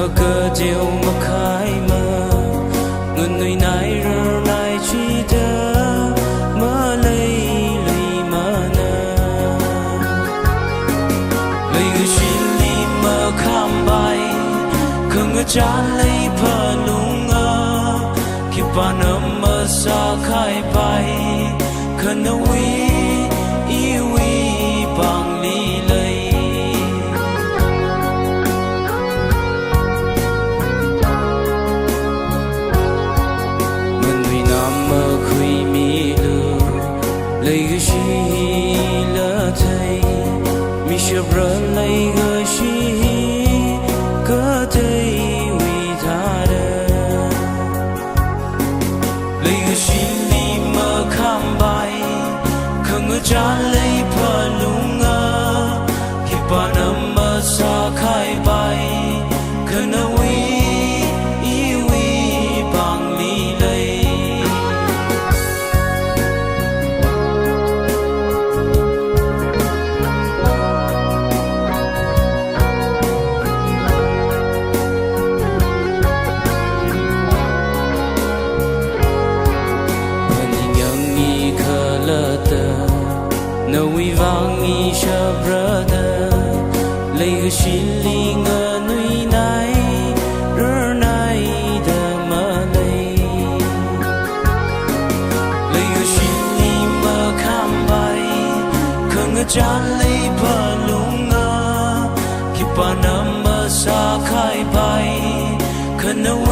khờ cơ chiều mà khai mơ ngân người nãy rơ nãy chi đơ mơ lấy mà nơ lấy người xin đi mơ khám bay khờ ngơ chán lấy phở lung ngơ khi bạn ấm mơ xa khai bay khờ nơ yêu bằng lý lấy lấy cái gì lỡ thấy mi sẽ rỡ lấy cái gì có thể vì tha đời lấy cái gì đi mơ khám bay không ngờ trả lấy phở lung ngơ khi bạn ấm mơ xa khai bay không nào yêu bằng lý lấy nâu vang nghi cha brother lấy cái xin li ngờ nuôi nai rơ nai đờ mơ lấy cái xin li mơ khám bay không ngờ chán lấy phở lung ngơ khi bạn ấm mơ xa khai bay không nâu